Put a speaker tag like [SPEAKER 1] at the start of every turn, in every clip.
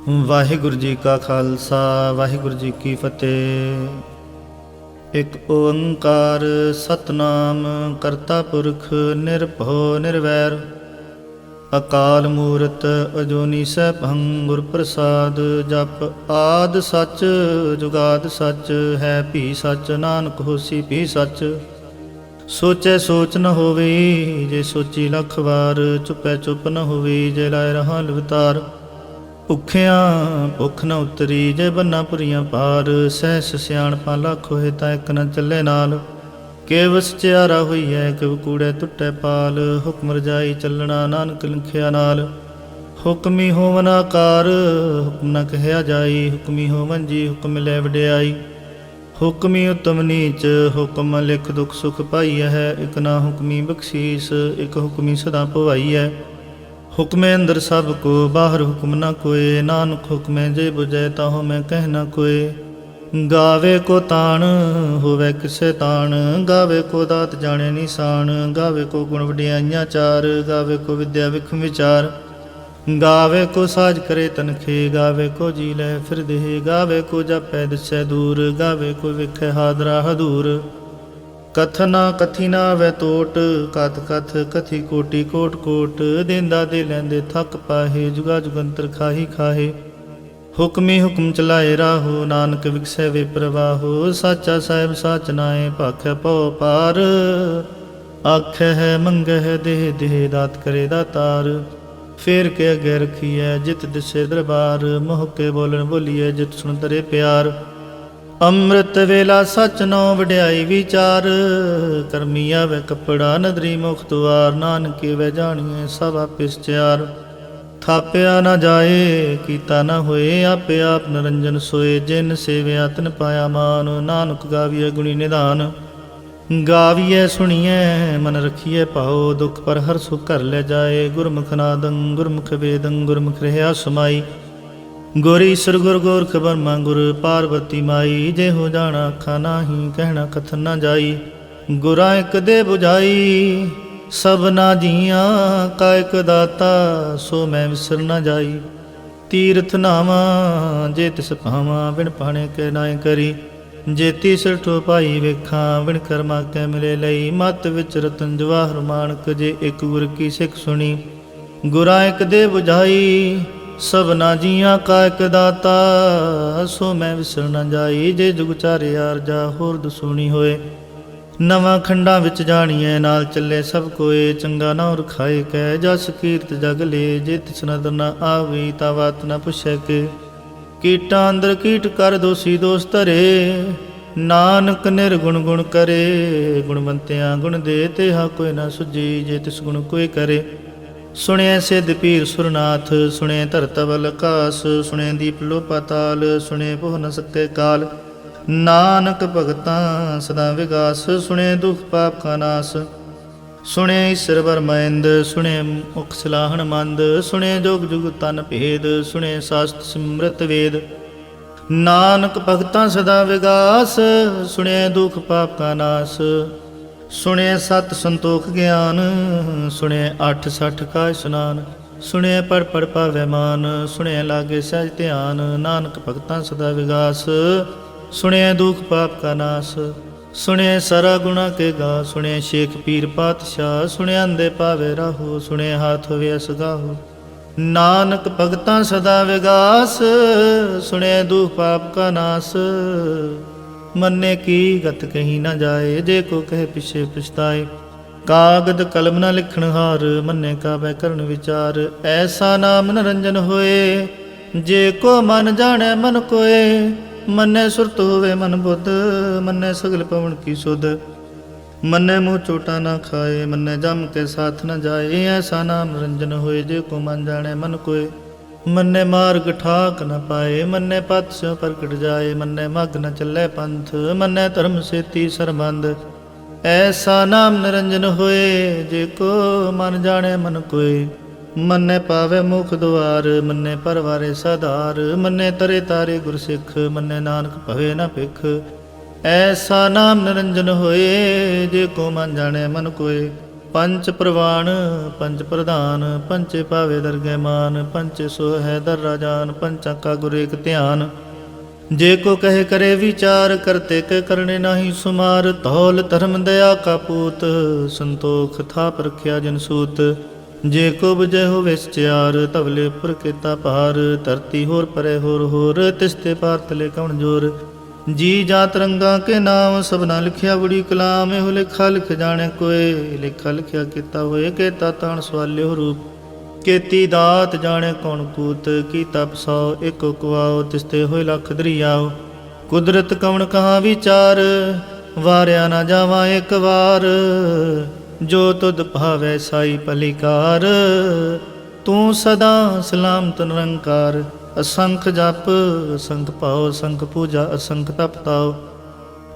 [SPEAKER 1] ਵਾਹਿਗੁਰੂ ਜੀ ਕਾ ਖਾਲਸਾ ਵਾਹਿਗੁਰੂ ਜੀ ਕੀ ਫਤਿਹ। ਇੱਕ ਓੰਕਾਰ ਸਤਨਾਮ ਕਰਤਾ ਪੁਰਖ ਨਿਰਭਉ ਨਿਰਵੈਰ ਅਕਾਲ ਮੂਰਤ ਅਜੂਨੀ ਸੈਭੰ ਗੁਰ ਪ੍ਰਸਾਦ। ਜਪ ਆਦ ਸੱਚ ਜੁਗਾਦ ਸੱਚ ਹੈ ਭੀ ਸੱਚ ਨਾਨਕ ਹੋਸੀ ਭੀ ਸੱਚ। ਸੋਚੈ ਸੋਚ ਨ ਹੋਵੇ ਜੇ ਸੋਚੀ ਲੱਖ ਵਾਰ। ਚੁਪੈ ਚੁੱਪ ਨ ਹੋਵੇ ਜੇ ਲਾਇ ਰਹਾ ਲਵਤਾਰ। ਭੁੱਖਿਆਂ ਭੁੱਖ ਨ ਉਤਰੀ ਜੇ ਬੰਨਾ ਪੁਰੀਆਂ ਪਾਰ। ਸਹਿਸ ਸਿਆਣਪਾਂ ਲੱਖ ਹੋਏ ਤਾਂ ਇੱਕ ਨ ਚੱਲੇ ਨਾਲ। ਕਿਵ ਸਚਿਆਰਾ ਹੋਈਐ ਕਿਵ ਕੂੜੈ ਟੁੱਟੈ ਪਾਲ। ਹੁਕਮ ਰਜਾਈ ਚੱਲਣਾ ਨਾਨਕ ਲਿਖਿਆ ਨਾਲ। ਹੁਕਮੀ ਹੋਵਨ ਆਕਾਰ ਹੁਕਮ ਨ ਕਹਿਆ ਜਾਈ। ਹੁਕਮੀ ਹੋਵਨ ਜੀ ਹੁਕਮ ਲੈ ਵਡਿਆਈ। ਹੁਕਮੀ ਉਤਮ ਨੀਚ ਹੁਕਮ ਲਿਖ ਦੁਖ ਸੁਖ ਪਾਈਐ ਹੈ। ਇਕ ਨਾ ਹੁਕਮੀ ਬਖਸ਼ੀਸ ਇਕ ਹੁਕਮੀ ਸਦਾ ਭਵਾਈਐ। ਹੁਕਮੇ ਅੰਦਰ ਸਭ ਕੋ ਬਾਹਰ ਹੁਕਮ ਨ ਕੋਏ। ਨਾਨਕ ਹੁਕਮੇ ਜੇ ਬੁਝੈ ਤਾਹੋ ਮੈਂ ਕਹਿ ਨ ਕੋਏ। ਗਾਵੇ ਕੋ ਤਾਣ ਹੋਵੇ ਕਿਸੇ ਤਾਣ। ਗਾਵੇ ਕੋ ਦਾਤ ਜਾਣੇ ਨਿਸ਼ਾਨ। ਗਾਵੇ ਕੋ ਗੁਣ ਵਡਿਆਈਆਂ ਚਾਰ। ਗਾਵੇ ਕੋ ਵਿਦਿਆ ਵਿਖਮ ਵਿਚਾਰ। ਗਾਵੇ ਕੋ ਸਾਜ ਕਰੇ ਤਨਖੇ। ਗਾਵੇ ਕੋ ਜੀ ਲੈ ਫਿਰਦੇ। ਗਾਵੇ ਕੋ ਜਾਪੈ ਦਿਸੈ ਦੂਰ। ਗਾਵੇ ਕੋ ਵਿਖੈ ਹਾਦਰਾ ਹਦੂਰ। ਕਥਨਾ ਕਥੀ ਨਾ ਵੈ ਤੋਟ ਕਥ ਕਥ ਕਥੀ ਕੋਟੀ ਕੋਟ ਕੋਟ। ਦੇਂਦਾ ਦੇ ਲੈਂਦੇ ਥੱਕ ਪਾਹੇ ਜੁਗਾ ਜੁਗੰਤਰ ਖਾਹੀ ਖਾਹੇ। ਹੁਕਮੀ ਹੁਕਮ ਚਲਾਏ ਰਾਹੋ ਨਾਨਕ ਵਿਖਸੈ ਵੇ ਪ੍ਰਵਾਹੋ। ਸਾਚਾ ਸਾਹਿਬ ਸਾਚ ਨਾਏ ਭਾਖੈ ਪਉ ਪਾਰ। ਆਖੈ ਹੈ ਮੰਗੈ ਹੈ ਦੇਹ ਦੇਹ ਦਾਤ ਕਰੇ ਦਾਤਾਰ। ਫੇਰ ਕੇ ਅੱਗੇ ਰਖੀਐ ਜਿਤ ਦਿਸੇ ਦਰਬਾਰ। ਮੋਹ ਕੇ ਬੋਲਣ ਬੋਲੀਐ ਜਿਤ ਸੁਣ ਤਰੇ ਪਿਆਰ। ਅੰਮ੍ਰਿਤ ਵੇਲਾ ਸਚ ਨੋ ਵਡਿਆਈ ਵਿਚਾਰ। ਕਰਮੀ ਆਵੇ ਕੱਪੜਾ ਨਦਰੀ ਮੁਖ ਦੁਆਰ। ਨਾਨਕੇ ਵੈ ਜਾਣੀਐ ਸਭ ਆਪੇ ਸਚਿਆਰ। ਥਾਪਿਆ ਨਾ ਜਾਏ ਕੀਤਾ ਨਾ ਹੋਏ ਆਪੇ ਆਪ ਨਿਰੰਜਨ ਸੋਏ। ਜਿਨ ਸੇਵਿਆ ਤਿਨ ਪਾਇਆ ਮਾਨ। ਨਾਨਕ ਗਾਵੀਐ ਗੁਣੀ ਨਿਧਾਨ। ਗਾਵੀਐ ਸੁਣੀਐ ਮਨ ਰਖੀਐ ਭਾਉ। ਦੁਖ ਪਰ ਹਰ ਸੁਖ ਘਰ ਲੈ ਜਾਏ। ਗੁਰਮੁਖ ਨਾਦੰ ਗੁਰਮੁਖ ਵੇਦੰ ਗੁਰਮੁਖ ਰਹਿਆ ਸਮਾਈ। ਗੁਰ ਈਸਰ ਗੁਰ ਗੋਰਖ ਬਰਮਾ ਗੁਰ ਪਾਰਬਤੀ ਮਾਈ। ਜੇ ਹੋ ਜਾਣਾ ਅੱਖਾਂ ਨਾਹੀ ਕਹਿਣਾ ਕਥਨ ਨਾ ਜਾਈ। ਗੁਰਾਂ ਇੱਕ ਦੇ ਬੁਝਾਈ ਸਭਨਾ ਜੀਆਂ ਕਾ ਇਕ ਦਾਤਾ। ਸੋ ਮੈਂ ਵਿਸਰ ਨਾ ਜਾਈ। ਤੀਰਥ ਨਾਵਾਂ ਜੇ ਤਿਸ ਭਾਵਾਂ ਬਿਨ ਪਾਣੇ ਕੇ ਨਾਏ ਕਰੀ। ਜੇ ਤੀਸਰ ਠੋ ਪਾਈ ਵੇਖਾਂ ਬਿਨ ਕਰਮਾ ਕੈ ਮਿਲੇ ਲਈ। ਮਤ ਵਿੱਚ ਰਤਨ ਜਵਾਹਰ ਮਾਣਕ ਜੇ ਇੱਕ ਗੁਰ ਕੀ ਸਿੱਖ ਸੁਣੀ। ਗੁਰਾਂ ਇੱਕ ਦੇ ਬੁਝਾਈ ਸਭਨਾ ਜੀਆਂ ਕਾ ਇਕ ਦਾਤਾ। ਸੋ ਮੈਂ ਵਿਸਰ ਨਾ ਜਾਈ। ਜੇ ਜੁਗ ਚਾਰੇ ਆਰਜਾ ਹੋਰ ਦਸੂਣੀ ਹੋਏ। ਨਵਾਂ ਖੰਡਾਂ ਵਿੱਚ ਜਾਣੀਐ ਨਾਲ ਚੱਲੇ ਸਭ ਕੋਏ। ਚੰਗਾ ਨਾ ਰਖਾਏ ਕੈ ਜਸ ਕੀਰਤ ਜਗ ਲੇ। ਜੇ ਤਿਸ ਨਦਰ ਨ ਆਵੇ ਤਾ ਬਾਤ ਨ ਪੁੱਛੈ ਕੇ। ਕੀਟਾਂ ਅੰਦਰ ਕੀਟ ਕਰ ਦੋਸੀ ਦੋਸ ਧਰੇ। ਨਾਨਕ ਨਿਰਗੁਣ ਗੁਣ ਕਰੇ। ਗੁਣਵੰਤਿਆਂ ਗੁਣ ਦੇ ਤੇਹਾ ਕੋਈ ਨਾ ਸੁਝੀ। ਜੇ ਤਿਸ ਗੁਣ ਕੋਈ ਕਰੇ। ਸੁਣਿਐ ਸਿੱਧ ਪੀਰ ਸੁਰਨਾਥ ਸੁਣਿਐ ਧਰਤ ਬਲ ਆਕਾਸ। ਸੁਣਿਐ ਦੀਪ ਲੋ ਪਾਤਾਲ ਸੁਣਿਐ ਪੋਹ ਨ ਸਕੈ ਕਾਲ। ਨਾਨਕ ਭਗਤਾਂ ਸਦਾ ਵਿਗਾਸ। ਸੁਣਿਐ ਦੁਖ ਪਾਪ ਕਾ ਨਾਸ। ਸੁਣਿਐ ਈਸਰ ਬਰਮੈਂਦ ਸੁਣਿਐ ਮੁਖ ਸਲਾਹਣ ਮੰਦ। ਸੁਣਿਐ ਜੋਗ ਜੁਗ ਤਨ ਭੇਦ। ਸੁਣਿਐ ਸਾਸਤ ਸਿਮਰਤ ਵੇਦ। ਨਾਨਕ ਭਗਤਾਂ ਸਦਾ ਵਿਗਾਸ। ਸੁਣਿਐ ਦੁਖ ਪਾਪ ਕਾ ਨਾਸ। ਸੁਣਿਐ ਸਤ ਸੰਤੋਖ ਗਿਆਨ। ਸੁਣਿਐ 8 60 ਕਾ ਇਸ਼ਨਾਨ। ਸੁਣਿਐ ਪੜ ਪੜ ਪਾਵੈ ਮਾਨ। ਸੁਣਿਐ ਲਾਗੇ ਸਹਿਜ ਧਿਆਨ। ਨਾਨਕ ਭਗਤਾਂ ਸਦਾ ਵਿਗਾਸ। ਸੁਣਿਐ ਦੁਖ ਪਾਪ ਕਾ ਨਾਸ। ਸੁਣਿਐ ਸਾਰਾ ਗੁਣਾ ਕੇ ਗਾ। ਸੁਣਿਐ ਸ਼ੇਖ ਪੀਰ ਪਾਤਸ਼ਾਹ। ਸੁਣਿਐ ਅੰਦੇ ਪਾਵੇ ਰਾਹੋ। ਸੁਣਿਐ ਹਾਥ ਹੋਵੇ ਅਸਗਾਹੋ। ਨਾਨਕ ਭਗਤਾਂ ਸਦਾ ਵਿਗਾਸ। ਸੁਣਿਐ ਦੁਖ ਪਾਪ ਕਾ ਨਾਸ। ਮੰਨੇ ਕੀ ਗਤ ਕਹੀ ਨਾ ਜਾਏ। ਜੇ ਕੋ ਕਹੇ ਪਿਛੇ ਪਛਤਾਏ। ਕਾਗਦ ਕਲਮ ਨਾ ਲਿਖਣ ਹਾਰ। ਮੰਨੇ ਕਾਬੈ ਕਰਨ ਵਿਚਾਰ। ਐਸਾ ਨਾਮ ਨਿਰੰਜਨ ਹੋਏ। ਜੇ ਕੋ ਮਨ ਜਾਣੈ ਮਨ ਕੋਏ। ਮੰਨੇ ਸੁਰਤ ਹੋਵੇ ਮਨ ਬੁੱਧ। ਮੰਨੇ ਸਗਲ ਪਵਨ ਕੀ ਸੁਧ। ਮੰਨੇ ਮੂੰਹ ਚੋਟਾ ਨਾ ਖਾਏ। ਮੰਨੇ ਜਮ ਕੇ ਸਾਥ ਨ ਜਾਏ। ਐਸਾ ਨਾਮ ਨਿਰੰਜਨ ਹੋਏ। ਜੇ ਕੋ ਮਨ ਜਾਣੈ ਮਨ ਕੋਏ। ਮੰਨੇ ਮਾਰਗ ਠਾਕ ਨ ਪਾਏ। ਮੰਨੇ ਪਤ ਸਿਉ ਪ੍ਰਗਟ ਜਾਏ। ਮੰਨੇ ਮਗ ਨ ਚੱਲੇ ਪੰਥ। ਮੰਨੇ ਧਰਮ ਸੇਤੀ ਸਰਬੰਧ। ਐਸਾ ਨਾਮ ਨਿਰੰਜਨ ਹੋਏ। ਜੇ ਕੋ ਮਨ ਜਾਣੈ ਮਨ ਕੋਏ। ਮੰਨੇ ਪਾਵੇ ਮੁਖ ਦੁਆਰ। ਮੰਨੇ ਪਰਵਾਰੇ ਸਾਧਾਰ। ਮੰਨੇ ਤਰੇ ਤਾਰੇ ਗੁਰ ਸਿੱਖ। ਮੰਨੇ ਨਾਨਕ ਭਵੇ ਨ ਭਿਖ। ਐਸਾ ਨਾਮ ਨਿਰੰਜਨ ਹੋਏ। ਜੇ ਕੋ ਮਨ ਜਾਣੈ ਮਨ ਕੋਏ। ਪੰਚ ਪ੍ਰਵਾਨ ਪੰਚ ਪ੍ਰਧਾਨ, ਪੰਚੇ ਭਾਵੇ ਦਰਗਹਿ ਮਾਨ, ਪੰਚੇ ਸੋ ਹੈ ਦਰ ਰਾਜਾਨ, ਪੰਚਾਂ ਕਾ ਗੁਰ ਏਕ ਧਿਆਨ। ਜੇ ਕੋ ਕਹੇ करे विचार, करते के करने नाही सुमार। धौल धर्म दया का पूत, संतोख थाप रखिया जन सूत। जे को बुझे हो विचार, तबले उपर केता पार। धरती होर परे होर, तिसते पार तले कौन जोर। जी जात रंगा के नाम, सबना लिखिया बड़ी कलाम। एहो लिखा लिख जाने कोय, लिखा लिखिया केता होए। केता ताण सवाल्यो रूप, केती दात जाने कौन कूत। कीता पसौ एको कुआओ, तिसते होए लख दरियाओ। कुदरत कवण कहाँ विचार, वारिया ना जावा एक वार। जो तुद भावै साई पलिकार, तू सदा सलामत निरंकार। असंख जप असंख पाओ, असंख पूजा असंख तप ताओ।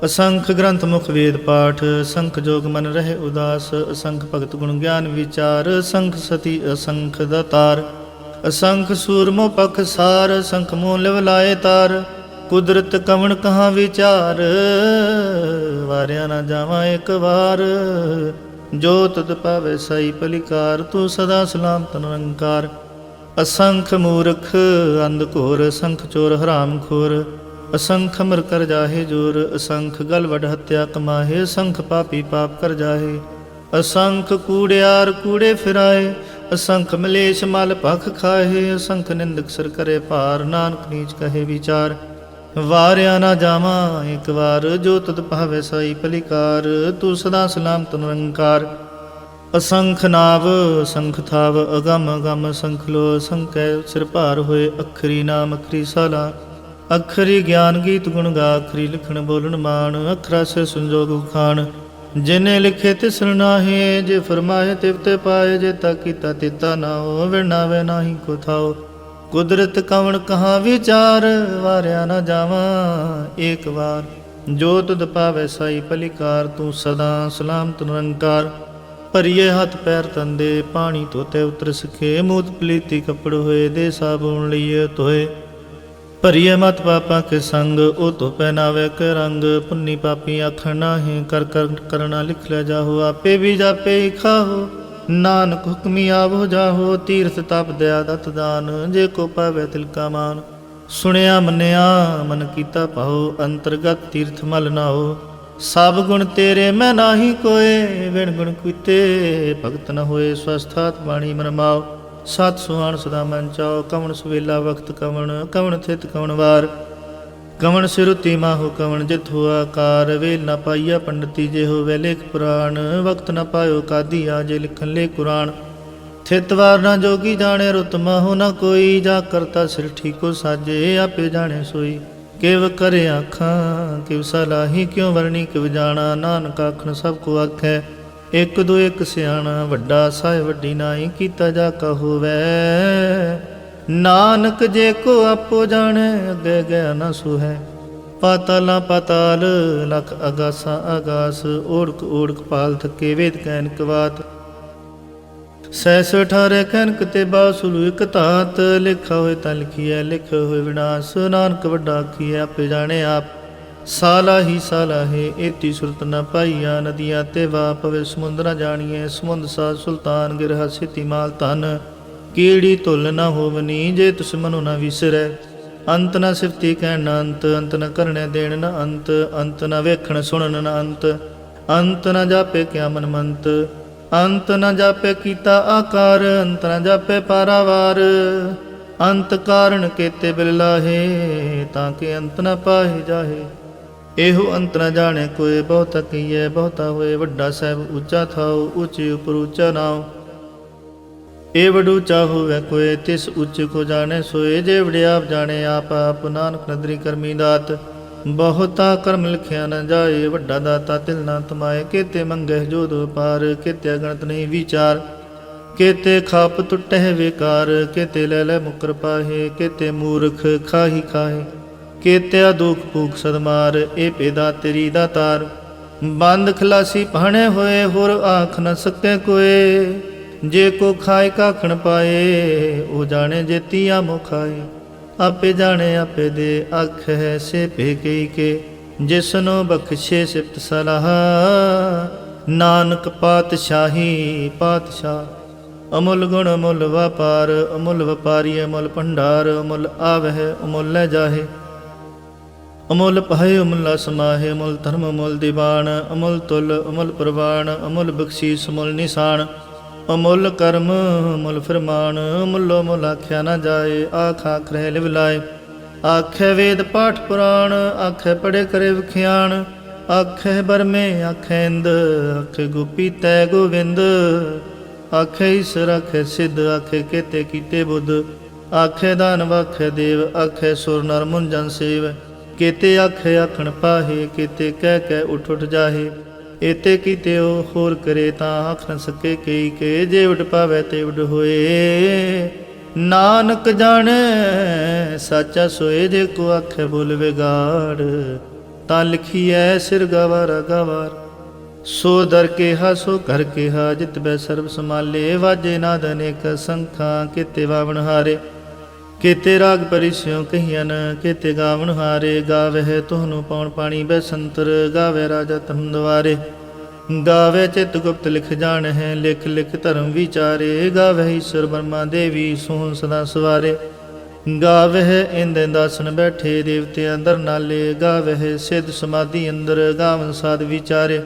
[SPEAKER 1] असंख ग्रंथ मुख वेद पाठ, असंख जोग मन रहे उदास। असंख भगत गुण ज्ञान विचार, असंख सती असंख दातार। असंख सूरमो पख सार, असंख मोह लिव लाए तार। कुदरत कवण कहाँ विचार, वारिया ना जावा एक वार। जो तुद पावे साई पलिकार, तू सदा सलामत निरंकार। असंख मूर्ख अंध घोर, असंख चोर हराम खोर। असंख अमर कर जाहे जोर, असंख गल वड हत्या कमाहे। असंख पापी पाप कर जाहे, असंख कूड़ियार कूड़े फिराए। असंख मलेश मल भख खाहे, असंख निंदक सर करे पार। नानक नीच कहे विचार, वारिया ना जावा एक वार। जो तुद पावे साई पलिकार, तू सदा सलामत निरंकार। असंख नाव असंख थाव, अगम अगम असंख लो। असंख सिर भार होए, अखरी नाम अखरी साला। अखरी ज्ञान गीत गुण गा, अखरी लिखण बोलन मान। अखरा से संजोग उखान, जिने लिखे तिसर नाहे। जे फरमाए तिवते पाए, जे ता कीता तिता ना हो। विनावे नाही को थाओ, कुदरत कवण कहाँ विचार। वारिया ना जावा एक वार। जो तुद पावे साई पलिकार, तू सदा सलामत निरंकार। ਭਰੀਏ ਹੱਥ ਪੈਰ ਤੰਦੇ, ਪਾਣੀ ਧੋਤੇ ਉਤਰ ਸਕੇ। ਮੂਤ ਪਲੀਤੀ ਕੱਪੜ ਹੋਏ, ਦੇ ਸਾਬੂਨ ਲਈਏ ਧੋਏ। ਭਰੀਏ ਮਤ ਪਾਪਾ ਕੇ ਸੰਗ, ਉਹ ਧੋ ਪਹਿਨਾਵੇ ਕੇ ਰੰਗ। ਪੁੰਨੀ ਪਾਪੀ ਆਖਣ ਨਾਹੀਂ, ਕਰ ਕਰ ਕਰਨਾ ਲਿਖ ਲੈ ਜਾਹੋ। ਆਪੇ ਵੀ ਜਾਪੇ ਹੀ ਖਾਹੋ, ਨਾਨਕ ਹੁਕਮੀ ਆਵੋ ਜਾਹੋ। ਤੀਰਥ ਤਪ ਦਇਆ ਦਤ ਦਾਨ, ਜੇ ਕੋ ਪਾਵੇ ਤਿਲ ਕਾ ਮਾਨ। ਸੁਣਿਆ ਮੰਨਿਆ ਮਨ ਕੀਤਾ ਭਾਉ, ਅੰਤਰਗਤ ਤੀਰਥ ਮਲ ਨਾਓ। ਸਭ ਗੁਣ ਤੇਰੇ ਮੈਂ ਨਾਹੀ ਕੋਏ, ਵਿਣ ਗੁਣ ਕੀਤੇ ਭਗਤ ਨ ਹੋਏ। ਸਵਸਥਾਤ ਬਾਣੀ ਮਨ ਮਾਓ, ਸਤ ਸੁਹਾਣ ਸਦਾ ਮਨ ਚਾਓ। ਕਵਣ ਸੁਵੇਲਾ ਵਕਤ ਕਵਣ, ਕਵਣ ਥਿਤ ਕਵਣ ਵਾਰ। ਕਵਣ ਸਿਰੁਤੀ ਮਾਹੋ ਕਵਣ ਜਿਤ ਹੋਆ ਕਾਰ। ਵੇਲ ਨਾ ਪਾਈਆ ਪੰਡਤੀ, ਜੇ ਹੋਵੇ ਲੇਖ ਪੁਰਾਣ। ਵਕਤ ਨ ਪਾਇਓ ਕਾਦੀ, ਆ ਜੇ ਲਿਖਣ ਲੇ ਕੁਰਾਨ। ਥਿਤ ਵਾਰ ਨਾ ਜੋਗੀ ਜਾਣੇ, ਰੁਤ ਮਾਹੋ ਨਾ ਕੋਈ। ਜਾ ਕਰਤਾ ਸਿਰ ਠੀਕੋ ਸਾਜੇ, ਆਪੇ ਜਾਣੇ ਸੋਈ। ਕਿਵ ਕਰੇ ਆਖਾਂ ਕਿਵ ਸਲਾਹੀ, ਕਿਉ ਵਰਣੀ ਕਿਵ ਜਾਣਾ। ਨਾਨਕ ਆਖਣ ਸਭ ਕੋ ਆਖੈ, ਇੱਕ ਦੋ ਇੱਕ ਸਿਆਣਾ। ਵੱਡਾ ਸਾਹਿਬ ਵੱਡੀ ਨਾਈ, ਕੀਤਾ ਜਾ ਕਾ ਹੋਵੈ। ਨਾਨਕ ਜੇ ਕੋ ਆਪੋ ਜਾਣੈ, ਅੱਗੇ ਗਿਆ ਨਾ ਸੁਹੈ। ਪਾਤਾਲਾਂ ਪਾਤਾਲ ਲਖ ਅਗਾਸਾਂ ਆਗਾਸ। ਓੜਕ ਓੜਕ ਪਾਲ ਥਕੇ, ਵੇਦ ਕੈਨਕ ਵਾਤ। ਸੈਸ 18 ਕਨਕ ਤੇ ਬਾਸੁਲੂ ਇਕ ਧਾਤ। ਲਿਖਾ ਹੋਏ ਤਾਂ ਲਿਖੀਐ, ਲਿਖੇ ਹੋਏ ਵਿਨਾਸ਼। ਨਾਨਕ ਵੱਡਾ ਆਖੀਐ, ਆਪੇ ਜਾਣੇ ਆਪ। ਸਾਲਾ ਹੀ ਸਾਲਾ ਹੈ, ਏਤੀ ਸੁਰਤ ਨ ਪਾਈਆ। ਨਦੀਆਂ ਤੇ ਵਾ ਪਵੇ, ਸਮੁੰਦ ਨ ਜਾਣੀਐ। ਸਮੁੰਦ ਸਾਧ ਸੁਲਤਾਨ, ਗਿਰਹਾ ਸਿਤੀ ਮਾਲ ਧਨ। ਕੀੜੀ ਧੁਲ ਨ ਹੋਵਨੀ, ਜੇ ਤੁਸ ਮਨੁ ਨ ਵਿਸਰੈ। ਅੰਤ ਨ ਸਿਫਤੀ ਕਹਿਣ ਨ ਅੰਤ, ਅੰਤ ਨ ਕਰਨੇ ਦੇਣ ਨ ਅੰਤ। ਅੰਤ ਨ ਵੇਖਣ ਸੁਣਨ ਨ ਅੰਤ, ਅੰਤ ਨ ਜਾਪੇ ਕਿਆ ਮਨ ਮੰਤ। ਅੰਤ ਨ ਜਾਪੇ ਕੀਤਾ ਆਕਾਰ, ਅੰਤ ਨ ਜਾਪੇ ਪਾਰਾਵਾਰ। ਅੰਤ ਕਾਰਨ ਕੇਤੇ ਬਿਲ ਲਾਹੇ, ਤਾਂ ਕਿ ਅੰਤ ਨ ਪਾਹੇ ਜਾਹੇ। ਇਹੋ ਅੰਤ ਨ ਜਾਣੇ ਕੋਏ, ਬਹੁਤਾ ਕਹੀਏ ਬਹੁਤਾ ਹੋਏ। ਵੱਡਾ ਸਾਹਿਬ ਉੱਚਾ ਥਾਉ, ਉੱਚੇ ਉਪਰ ਉੱਚਾ ਨਾਉ। ਇਹ ਵਡ ਉੱਚਾ ਹੋਵੇ ਕੋਏ, ਤਿਸ ਉੱਚ ਕੋ ਜਾਣੇ ਸੋਏ। ਜੇ ਵਡਿਆਪ ਜਾਣੇ ਆਪ ਆਪ, ਨਾਨਕ ਨਦਰੀ ਕਰਮੀ ਦਾਤ। ਬਹੁਤਾ ਕਰਮ ਲਿਖਿਆ ਨ ਜਾਏ, ਵੱਡਾ ਦਾਤਾ ਤਿਲ ਨਾ ਤਮਾਏ। ਕੇਤੇ ਮੰਗਹਿ ਜੋਧ ਪਾਰ, ਕੇਤੇ ਗਣਤ ਨਹੀਂ ਵਿਚਾਰ। ਕੇਤੇ ਖਾਪ ਟੁੱਟਹਿ ਵੇਕਾਰ, ਕੇਤੇ ਲੈ ਲੈ ਮੁਕਰ ਪਾਹੇ। ਕੇਤੇ ਮੂਰਖ ਖਾਹੀ ਖਾਹੇ, ਕੇਤਿਆ ਦੁਖ ਭੂਖ ਸਦਮਾਰ। ਇਹ ਪੇਦਾ ਤੇਰੀ ਦਾਤਾਰ, ਬੰਦ ਖਲਾਸੀ ਭਾਣੇ ਹੋਏ। ਹੋਰ ਆਖ ਨ ਸਕੇ ਕੋਏ, ਜੇ ਕੋ ਖਾਏ ਕਾਖਣ ਪਾਏ। ਉਹ ਜਾਣੇ ਜੇਤੀ ਆਮੋ ਖਾਏ, ਆਪੇ ਜਾਣੇ ਆਪੇ ਦੇ। ਆਖ ਹੈ ਸੇ ਭੇ ਕਈ ਕੇ, ਜਿਸਨੋ ਬਖਸ਼ੇ ਸਿਫਤ ਸਲਾਹ। ਨਾਨਕ ਪਾਤਸ਼ਾਹੀ ਪਾਤਸ਼ਾਹ। ਅਮੁੱਲ ਗੁਣ ਅਮੁੱਲ ਵਪਾਰ, ਅਮੁੱਲ ਵਪਾਰੀ ਅਮੁੱਲ ਭੰਡਾਰ, ਅਮੁੱਲ ਆਵਹਿ ਅਮੁੱਲ ਲੈ ਜਾਹੇ। ਅਮੁੱਲ ਪਾਏ ਅਮੁੱਲਾ ਸਮਾਹੇ, ਅਮੁੱਲ ਧਰਮ ਅਮੁੱਲ ਦੀਵਾਨ, ਅਮੁੱਲ ਤੁਲ ਅਮੁੱਲ ਪ੍ਰਵਾਨ, ਅਮੁੱਲ ਬਖਸ਼ੀਸ ਅਮੁੱਲ ਨਿਸ਼ਾਨ, ਅਮੁੱਲ ਕਰਮ ਅਮੁੱਲ ਫਰਮਾਨ, ਅਮੁੱਲੋ ਮੁੱਲ ਆਖਿਆ ਨਾ ਜਾਏ, ਆਖ ਆਖ ਰਹਿ ਲਿਵ ਲਾਏ। ਆਖੇ ਵੇਦ ਪਾਠ ਪੁਰਾਣ, ਆਖੇ ਪੜੇ ਕਰੇ ਵਿਖਿਆਣ, ਆਖੇ ਬਰਮੇ ਆਖੇ ਇੰਦ, ਆਖੇ ਗੋਪੀ ਤੈ ਗੋਵਿੰਦ, ਆਖੇ ਈਸਰ ਆਖੇ ਸਿੱਧ, ਆਖੇ ਕੇਤੇ ਕੀਤੇ ਬੁੱਧ, ਆਖੇ ਦਾਨਵ ਆਖੇ ਦੇਵ, ਆਖੇ ਸੁਰ ਨਰ ਮੁਨ ਜਨ ਸੇਵ, ਕੇਤੇ ਆਖੇ ਆਖਣ ਪਾਹੇ, ਕੇਤੇ ਕਹਿ ਕਹਿ ਉਠ ਉਠ ਜਾਹੇ। ਏਤੇ ਕੀਤੇ ਉਹ ਹੋਰ ਕਰੇ ਤਾਂ ਆਖ ਨ ਸਕੇ ਕਈ ਕੇ, ਜੇ ਉਡ ਪਾਵੈ ਤੇ ਉਡ ਹੋਏ। ਨਾਨਕ ਜਾਣੈ ਸਾਚਾ ਸੋਏ, ਜੇ ਕੋ ਆਖੇ ਬੋਲ ਵਿਗਾੜ, ਤਾਂ ਲਿਖੀਐ ਸਿਰ ਗਵਾਰਾ ਗਵਾਰ। ਸੋ ਦਰ ਕੇਹਾ ਸੋ ਘਰ ਕੇਹਾ, ਜਿਤ ਬੈ ਸਰਬ ਸਮਾਲੇ, ਵਾਜੇ ਨਾਦ ਅਨੇਕ ਸੰਖਾਂ, ਕੇਤੇ ਵਾਵਣ ਹਾਰੇ। ਕੇਤੇ ਰਾਗ ਪਰਿਸਿਉ ਕਹੀਅਨ, ਕੇਤੇ ਗਾਵਣ ਹਾਰੇ। ਗਾਵਹਿ ਤੁਹਾਨੂੰ ਪਉਣ ਪਾਣੀ ਬੈਸੰਤਰ, ਗਾਵੇ ਰਾਜਾ ਧਰਮ ਦੁਆਰੇ। ਗਾਵੇ ਚਿਤ ਗੁਪਤ ਲਿਖ ਜਾਣਹਿ, ਲਿਖ ਲਿਖ ਧਰਮ ਵਿਚਾਰੇ। ਗਾਵਹਿ ਈਸ਼ਰ ਬਰਮਾ ਦੇਵੀ, ਸੋਹਣ ਸਦਾ ਸਵਾਰੇ। ਗਾਵਹਿ ਇੰਦ ਇੰਦਾਸਨ ਬੈਠੇ, ਦੇਵਤੇ ਅੰਦਰ ਨਾਲੇ। ਗਾਵਹਿ ਸਿੱਧ ਸਮਾਧੀ ਅੰਦਰ, ਗਾਵਨ ਸਾਧ ਵਿਚਾਰੇ।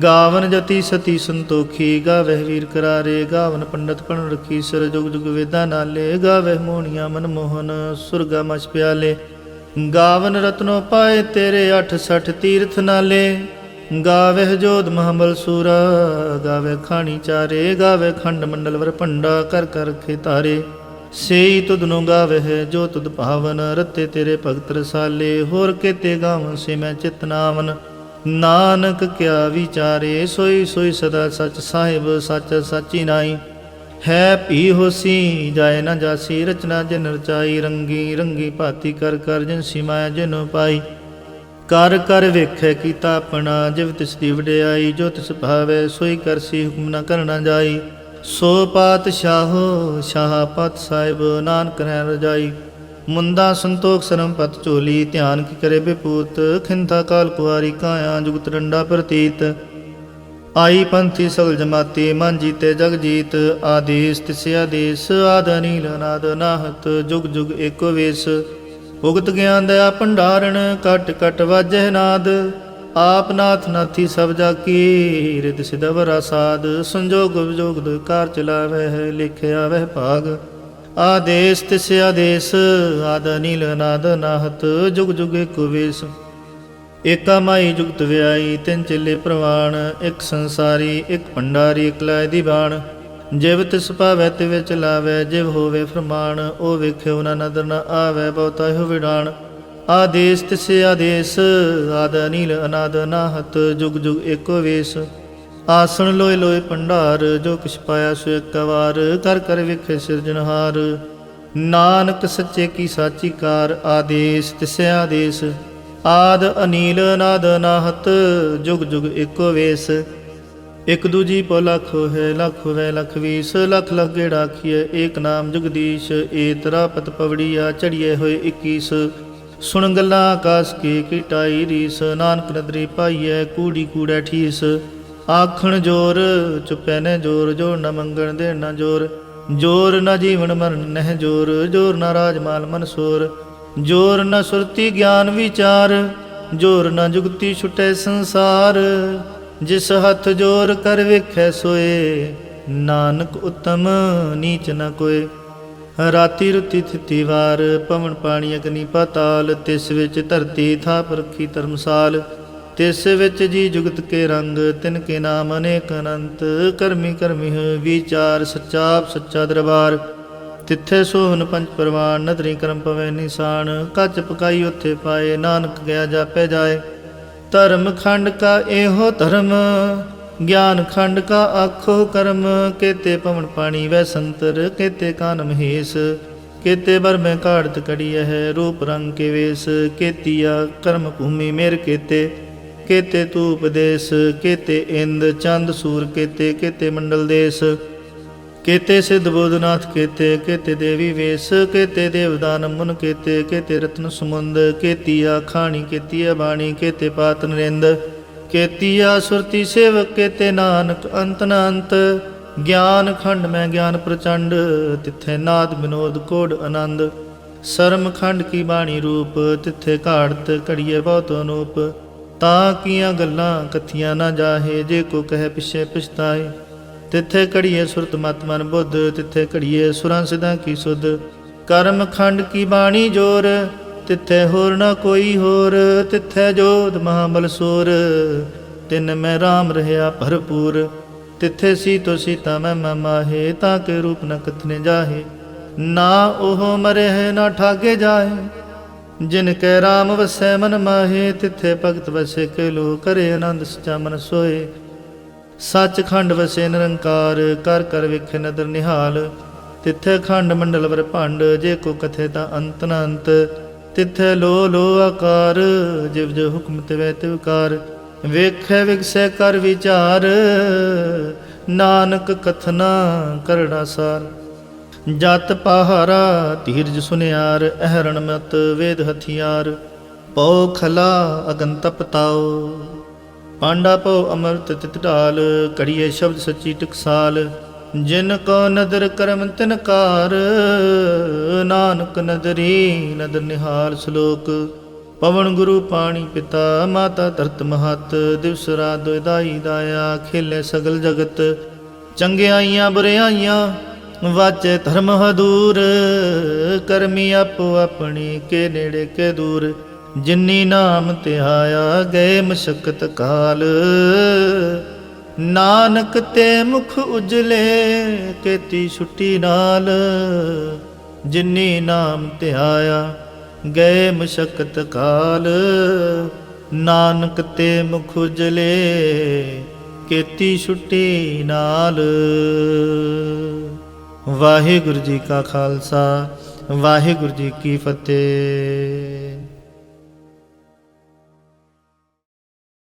[SPEAKER 1] ਗਾਵਨ ਜਤੀ ਸਤੀ ਸੰਤੋਖੀ, ਗਾਵਹਿ ਵੀਰ ਕਰਾਰੇ। ਗਾਵਨ ਪੰਡਤ ਪਣ ਰਖੀ, ਸਰ ਜੁਗ ਜੁਗ ਵੇਦਾਂ ਨਾਲੇ। ਗਾਵਹਿ ਮੋਹਣੀਆਂ ਮਨਮੋਹਨ, ਸੁਰਗਾ ਮਛ ਪਿਆਲੇ। ਗਾਵਨ ਰਤਨੋ ਪਾਏ ਤੇਰੇ, 68 ਤੀਰਥ ਨਾਲੇ। ਗਾਵਹਿ ਜੋਧ ਮਹਾਬਲ ਸੂਰਾ, ਗਾਵਹਿ ਖਾਣੀ ਚਾਰੇ। ਗਾਵਹਿ ਖੰਡ ਮੰਡਲ ਵਰ ਭੰਡਾ, ਕਰ ਕਰ ਰਖੇ ਤਾਰੇ। ਸੇਈ ਤੁਧ ਨੂੰ ਗਾਵਹਿ ਜੋ ਤੁਧ ਭਾਵਨ, ਰਤੇ ਤੇਰੇ ਭਗਤ ਰਸਾਲੇ। ਹੋਰ ਕੇਤੇ ਗਾਵਨ ਸੇ ਮੈਂ ਚਿਤ ਨਾਵਨ, ਨਾਨਕ ਕਿਆ ਵਿਚਾਰੇ। ਸੋਈ ਸੋਈ ਸਦਾ ਸਚ ਸਾਹਿਬ, ਸੱਚ ਸਾਚੀ ਨਾਈ। ਹੈ ਭੀ ਹੋਸੀ ਜਾਏ ਨਾ ਜਾਸੀ, ਰਚਨਾ ਜਿਨ ਰਚਾਈ। ਰੰਗੀ ਰੰਗੀ ਭਾਤੀ ਕਰ ਕਰ, ਜਿਨ ਸਿਮਾਇਆ ਜਿਨ ਪਾਈ। ਕਰ ਕਰ ਵੇਖੈ ਕੀਤਾ ਆਪਣਾ, ਜਿਵ ਤਿਸ ਦੀ ਵਡਿਆਈ। ਜੋ ਤਿਸ ਭਾਵੈ ਸੋਈ ਕਰਸੀ, ਹੁਕਮ ਨ ਕਰਨਾ ਜਾਈ। ਸੋ ਪਾਤਸ਼ਾਹੋ ਸ਼ਾਹ ਪਤ ਸਾਹਿਬ, ਨਾਨਕ ਰਹਿ ਰਜਾਈ। ਮੁੰਦਾ ਸੰਤੋਖ ਸਰਮ ਪਤ ਝੋਲੀ, ਧਿਆਨ ਕੀ ਕਰੇ ਬਿਪੂਤ। ਖਿੰਥਾ ਕਾਲ ਕੁਆਰੀ ਕਾਇਆ, ਜੁਗਤ ਡੰਡਾ ਪ੍ਰਤੀਤ। ਆਈ ਪੰਥੀ ਸਗਲ ਜਮਾਤੀ, ਮਨ ਜੀਤੇ ਜਗ ਜੀਤ। ਆਦੇਸ ਤਿਸ ਆਦੇਸ, ਆਦ ਅਨੀਲ ਅਨਾਦ ਨਾਹਤ। ਜੁਗ ਜੁਗ ਏਕੋ ਵੇਸ, ਉਗਤ ਗਿਆਨ ਦਇਆ ਭੰਡਾਰਣ। ਕਟ ਕਟ ਵਾਜਹਿ ਨਾਦ, ਆਪ ਨਾਥ ਨਾਥੀ ਸਭ ਜਾ ਕੀ। ਰਿਦ ਸਿਧ ਵਰਾ ਸਾਧ, ਸੰਜੋਗ ਵਿਜੋਗ ਦੁਇ ਕਾਰ ਚਲਾਵਹਿ। ਲਿਖਿਆ ਵਹਿ ਭਾਗ, ਆਦੇਸ ਤਿਸ ਆਦੇਸ। ਆਦ ਅਨੀਲ ਅਨਾਦ ਨਾਹਤ, ਜੁਗ ਜੁਗ ਏਕੋ ਵੇਸ। ਏਕਾ ਮਾਈ ਜੁਗਤ ਵਿਆਈ, ਤਿੰਨ ਚੇਲੇ ਪ੍ਰਵਾਣ। ਇੱਕ ਸੰਸਾਰੀ ਇੱਕ ਭੰਡਾਰੀ, ਇੱਕ ਲਾਇ ਦੀ ਬਾਣ। ਜਿਵ ਤਿਸ ਭਾਵੈ ਤਿਵ ਚਲਾਵੈ, ਜਿਵ ਹੋਵੇ ਫਰਮਾਨ। ਉਹ ਵੇਖਿਓ ਨਾ ਨਦਰ ਨ ਆਵੈ, ਬਹੁਤਾ ਹੋ ਵਿਡਾਣ। ਆਦੇਸ ਤਿਸ ਆਦੇਸ, ਆਦ ਅਨੀਲ ਅਨਾਦ ਨਾਹਤ। ਜੁਗ ਜੁਗ ਏਕੋ ਵੇਸ। ਆਸਣ ਲੋਏ ਲੋਏ ਭੰਡਾਰ, ਜੋ ਕਿਛ ਪਾਇਆ ਸੋ ਇੱਕ ਵਾਰ। ਕਰ ਕਰ ਵੇਖੇ ਸਿਰਜਣਹਾਰ, ਨਾਨਕ ਸੱਚੇ ਕੀ ਸਾਚੀ ਕਾਰ। ਆਦੇਸ ਤਿਸ ਆਦੇਸ, ਆਦ ਅਨੀਲ ਅਨਾਦ ਨਾਹਤ। ਜੁਗ ਜੁਗ ਏਕੋ ਵੇਸ। ਇਕ ਦੂਜੀ ਪੋ ਲੱਖ ਹੋਏ, ਲੱਖ ਹੋਵੇ ਲੱਖ ਵੀਸ। ਲੱਖ ਲੱਖ ਗੇੜਾ ਆਖੀਐ, ਏਕ ਨਾਮ ਜਗਦੀਸ਼। ਏ ਤਰਾ ਪਤ ਪਵੜੀਆ, ਚੜੀਏ ਹੋਏ 21। ਸੁਣ ਗੱਲਾਂ ਆਕਾਸ ਕੀ ਟਾਈ ਰੀਸ। ਨਾਨਕ ਨਦਰੀ ਪਾਈਐ, ਕੂੜੀ ਕੂੜੈ ਠੀਸ। ਆਖਣ ਜੋਰ ਚੁੱਪੈ ਨੇ ਜੋਰ, ਜੋਰ ਨ ਮੰਗਣ ਦੇਣ ਨ ਜੋਰ। ਜੋਰ ਨ ਜੀਵਨ ਮਰਨ ਨਹਿ ਜੋਰ, ਜੋਰ ਨ ਰਾਜ ਮਾਲ ਮਨ ਸੋਰ। ਜੋਰ ਨ ਸੁਰਤੀ ਗਿਆਨ ਵਿਚਾਰ, ਜੋਰ ਨ ਜੁਗਤੀ ਛੁਟੈ ਸੰਸਾਰ। ਜਿਸ ਹੱਥ ਜੋਰ ਕਰ ਵੇਖੈ ਸੋਏ, ਨਾਨਕ ਉਤਮ ਨੀਚ ਨ ਕੋਏ। ਰਾਤੀ ਰੁਤੀ ਥਿਤੀ ਵਾਰ, ਪਵਨ ਪਾਣੀ ਅਗਨੀ ਪਾਤਾਲ। ਤਿਸ ਵਿੱਚ ਧਰਤੀ ਥਾਪ ਰੱਖੀ ਧਰਮਸਾਲ। ਤਿਸ ਵਿੱਚ ਜੀ ਜੁਗਤ ਕੇ ਰੰਗ, ਤਿਨ ਕੇ ਨਾਮ ਅਨੇਕ ਅਨੰਤ। ਕਰਮੀ ਕਰਮੀ ਵਿਚਾਰ, ਸੱਚਾ ਸੱਚਾ ਦਰਬਾਰ। ਤਿੱਥੇ ਸੋਹਨ ਪੰਜ ਪਰਵਾਨ, ਨਦਰੀ ਕਰਮ ਪਵੈ ਨਿਸ਼ਾਨ। ਕੱਚ ਪਕਾਈ ਉੱਥੇ ਪਾਏ, ਨਾਨਕ ਗਿਆ ਜਾਪੈ ਜਾਏ। ਧਰਮ ਖੰਡ ਕਾ ਇਹੋ ਧਰਮ, ਗਿਆਨ ਖੰਡ ਕਾ ਆਖੋ ਕਰਮ। ਕੇਤੇ ਪਵਨ ਪਾਣੀ ਵੈ ਸੰਤਰ, ਕੇਤੇ ਕਾਨ ਮਹੇਸ਼। ਕੇਤੇ ਬਰਮੈ ਕਾੜਤ ਕੜੀਐ ਹੈ, ਰੂਪ ਰੰਗ ਕੇ ਵੇਸ। ਕੇਤੀਆ ਕਰਮ ਭੂਮੀ ਮੇਰ ਕੇਤੇ, ਕੇਤੇ ਤੂ ਉਪਦੇਸ। ਕੇਤੇ ਇੰਦ ਚੰਦ ਸੂਰ ਕੇਤੇ, ਕੇਤੇ ਮੰਡਲ ਦੇਸ। ਕੇਤੇ ਸਿੱਧ ਬੋਧਨਾਥ ਕੇਤੇ, ਕੇਤੇ ਦੇਵੀ ਵੇਸ। ਕੇਤੇ ਦੇਵਦਾਨ ਮੁਨ ਕੇਤੇ, ਕੇਤੇ ਰਤਨ ਸਮੁੰਦ। ਕੇਤੀਆ ਖਾਣੀ ਕੇਤੀਆ ਬਾਣੀ, ਕੇਤੇ ਪਾਤ ਨਰਿੰਦ। केतिया सुरति सेवक केते नानक अंत न अंत। ज्ञान खंड में ज्ञान प्रचंड तिथे नाद विनोद कोड आनंद। शर्म खंड की बाणी रूप तिथे घाड़त घड़िए बहुत अनूप। ता किया गल्लां कथियां ना जाहे जे को कहे पिछे पछताए। तिथे घड़िए सुरत मत मन बुद्ध तिथे घड़िए सुरां सिद्धां की सुध। कर्म खंड की बाणी जोर तिथे होर न कोई होर। तिथे जोध महाबल सोर तिन में राम रहया भरपूर। तिथे सीतो सीता मैं माहे ताके रूप न कथने जाहे। ना ओह मरे है ना ठागे जाहे जिनके राम वसै मन माहे। तिथे भगत वसे के लो करे आनंद सचा मन सोए। सच खंड वसे निरंकार कर कर विखे नदर निहाल। तिथे खंड मंडल वर भंड जे को कथे ता अंत न अंत। तिथे लो लो आकार जिव जो हुक्म तिवै तिवकार। ਵੇਖੈ ਵਿਗਸੈ ਕਰ ਵਿਚਾਰ ਨਾਨਕ ਕਥਨਾ ਕਰੜਾ ਸਾਰ। ਜਤ ਪਹਾਰਾ ਧੀਰਜ ਸੁਨਿਆਰ ਅਹਰਣ ਮਤ ਵੇਦ ਹਥਿਆਰ। ਪਉ ਖਲਾ ਅਗਨ ਤਪਤਾਓ ਪਾਂਡਾ ਪਉ ਅਮਰਤ ਤਿਤ ਢਾਲ। ਘੜੀਏ ਸ਼ਬਦ ਸੱਚੀ ਟਕਸਾਲ ਜਿਨ ਕੋ ਨਦਰ ਕਰਮ ਤਿਨ ਕਾਰ। ਨਾਨਕ ਨਦਰੀ ਨਦਰ ਨਿਹਾਲ। ਸ਼ਲੋਕ ਪਵਨ ਗੁਰੂ ਪਾਣੀ ਪਿਤਾ ਮਾਤਾ ਧਰਤ ਮਹਤ। ਦਿਵਸ ਰਾਤ ਦੁਇਦਾਈ ਦਾਇਆ ਖੇਲੇ ਸਗਲ ਜਗਤ। ਚੰਗਿਆਈਆਂ ਬੁਰਿਆਈਆਂ ਵਾਚੇ ਧਰਮ ਹਦੂਰ। ਕਰਮੀ ਆਪੋ ਆਪਣੀ ਕੇ ਨੇੜੇ ਕੇ ਦੂਰ। ਜਿਨੀ ਨਾਮ ਧਿਆਇਆ ਗਏ ਮਸ਼ਕਤ ਕਾਲ। ਨਾਨਕ ਤੇ ਮੁਖ ਉਜਲੇ ਕੀਤੀ ਛੁੱਟੀ ਨਾਲ। ਜਿਨੀ ਨਾਮ ਧਿਆਇਆ ਗਏ ਮਸ਼ਕਤ ਕਾਲ। ਨਾਨਕ ਤੇ ਮੁਖ ਉਜਲੇ ਕੀਤੀ ਛੁੱਟੀ ਨਾਲ। ਵਾਹਿਗੁਰੂ ਜੀ ਕਾ ਖਾਲਸਾ ਵਾਹਿਗੁਰੂ ਜੀ ਕੀ ਫਤਿਹ।